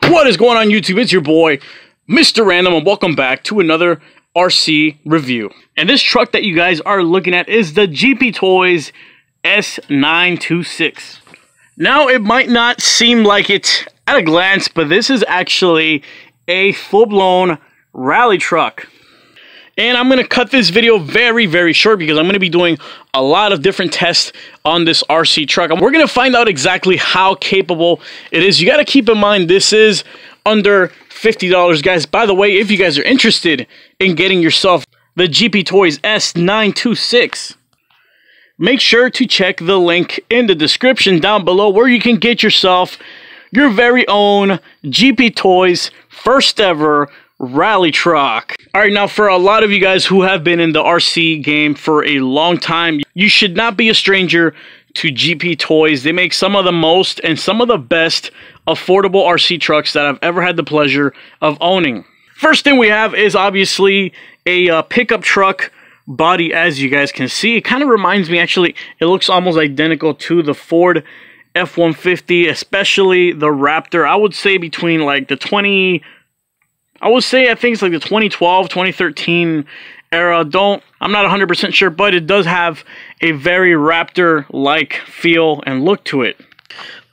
What is going on YouTube? It's your boy, Mr. Random, and welcome back to another RC review. And this truck that you guys are looking at is the GP Toys S926. Now, it might not seem like it at a glance, but this is actually a full-blown rally truck. And I'm going to cut this video very short because I'm going to be doing a lot of different tests on this RC truck. And we're going to find out exactly how capable it is. You got to keep in mind this is under $50, guys. By the way, if you guys are interested in getting yourself the GP Toys S926, make sure to check the link in the description down below where you can get yourself your very own GP Toys first ever rally truck. Alright, now for a lot of you guys who have been in the RC game for a long time, you should not be a stranger to GP Toys. They make some of the most and some of the best affordable RC trucks that I've ever had the pleasure of owning. First thing we have is obviously a pickup truck body. As you guys can see, it kind of reminds me, actually, it looks almost identical to the Ford F-150, especially the Raptor. I would say between like the I think it's like the 2012, 2013 era. I'm not 100% sure, but it does have a very Raptor-like feel and look to it.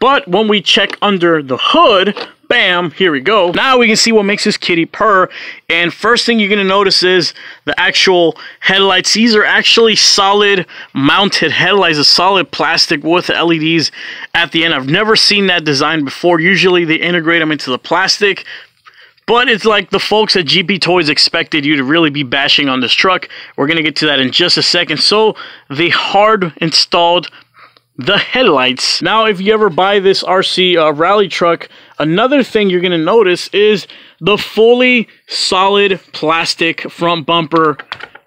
But when we check under the hood, bam, here we go. Now we can see what makes this kitty purr. And first thing you're going to notice is the actual headlights. These are actually solid mounted headlights, a solid plastic with LEDs at the end. I've never seen that design before. Usually they integrate them into the plastic. But it's like the folks at GP Toys expected you to really be bashing on this truck. We're going to get to that in just a second. So they hard installed the headlights. Now, if you ever buy this RC rally truck, another thing you're going to notice is the fully solid plastic front bumper.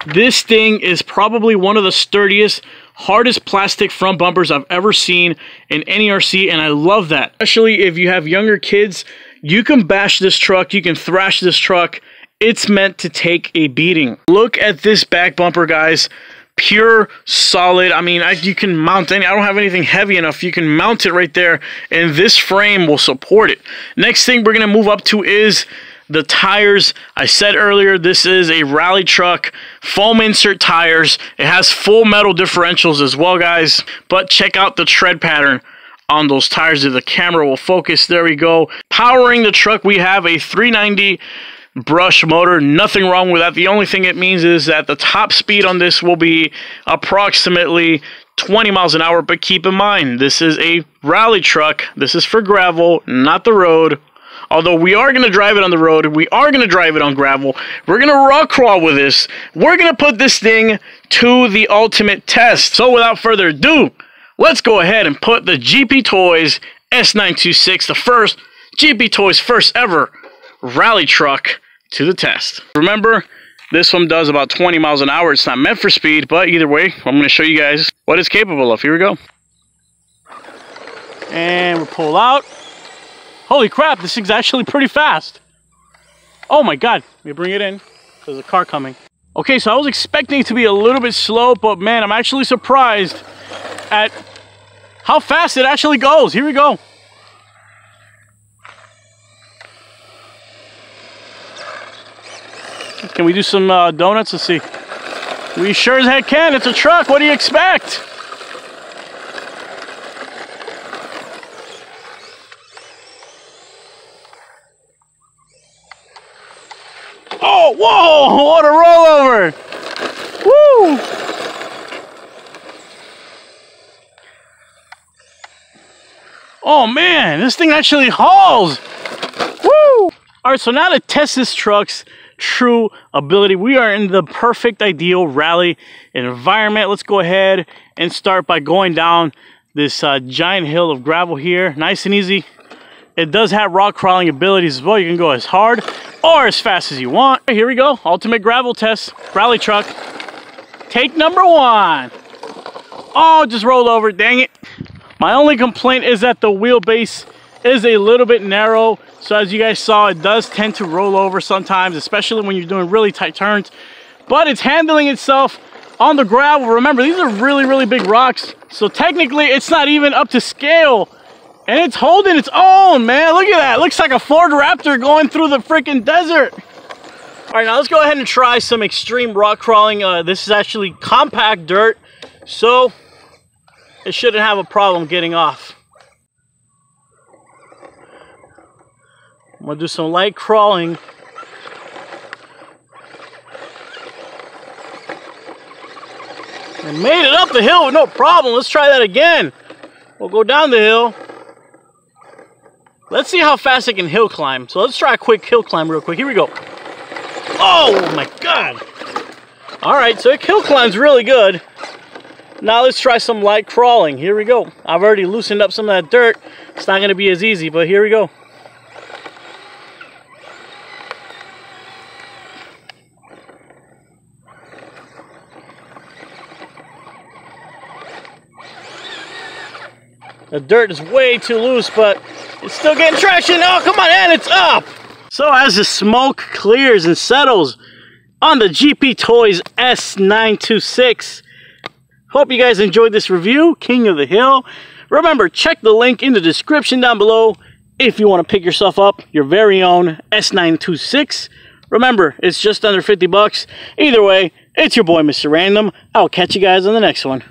This thing is probably one of the sturdiest, hardest plastic front bumpers I've ever seen in any RC, and I love that. Especially if you have younger kids, you can bash this truck, you can thrash this truck. It's meant to take a beating. Look at this back bumper, guys. Pure solid. I mean, you can mount any. I don't have anything heavy enough. You can mount it right there, and this frame will support it. Next thing we're going to move up to is the tires. I said earlier, this is a rally truck, foam insert tires. It has full metal differentials as well, guys. But check out the tread pattern on those tires. If the camera will focus, there we go. Powering the truck, we have a 390 brush motor. Nothing wrong with that. The only thing it means is that the top speed on this will be approximately 20 miles an hour. But keep in mind, this is a rally truck. This is for gravel, not the road. Although we are going to drive it on the road, we are going to drive it on gravel. We're going to rock crawl with this. We're going to put this thing to the ultimate test. So without further ado, let's go ahead and put the GP Toys S926, the first GP Toys first ever rally truck, to the test. Remember, this one does about 20 miles an hour. It's not meant for speed, but either way, I'm going to show you guys what it's capable of. Here we go. And we'll pull out. Holy crap, this thing's actually pretty fast. Oh my god. Let me bring it in. There's a car coming. Okay, so I was expecting it to be a little bit slow, but man, I'm actually surprised at how fast it actually goes. Here we go. Can we do some donuts? Let's see. We sure as heck can. It's a truck. What do you expect? Oh, whoa! What a rollover! Woo! Oh man, this thing actually hauls! Woo! Alright, so now to test this truck's true ability, we are in the perfect ideal rally environment. Let's go ahead and start by going down this giant hill of gravel here. Nice and easy. It does have rock crawling abilities as well. You can go as hard or as fast as you want. Here we go. Ultimate gravel test. Rally truck. Take number one. Oh, just rolled over. Dang it. My only complaint is that the wheelbase is a little bit narrow. So as you guys saw, it does tend to roll over sometimes, especially when you're doing really tight turns. But it's handling itself on the gravel. Remember, these are really big rocks. So technically, it's not even up to scale And it's holding its own, man. Look at that. Looks like a Ford Raptor going through the freaking desert. All right, now let's go ahead and try some extreme rock crawling. This is actually compact dirt, so it shouldn't have a problem getting off. I'm gonna do some light crawling. I made it up the hill with no problem. Let's try that again. We'll go down the hill. Let's see how fast I can hill climb. So let's try a quick hill climb real quick. Here we go. Oh my God. All right, so it hill climbs really good. Now let's try some light crawling. Here we go. I've already loosened up some of that dirt. It's not gonna be as easy, but here we go. The dirt is way too loose, but it's still getting traction. Oh, come on, and it's up! So as the smoke clears and settles on the GP Toys S926, hope you guys enjoyed this review, King of the Hill. Remember, check the link in the description down below if you want to pick yourself up your very own S926. Remember, it's just under 50 bucks. Either way, it's your boy, Mr. Random. I'll catch you guys on the next one.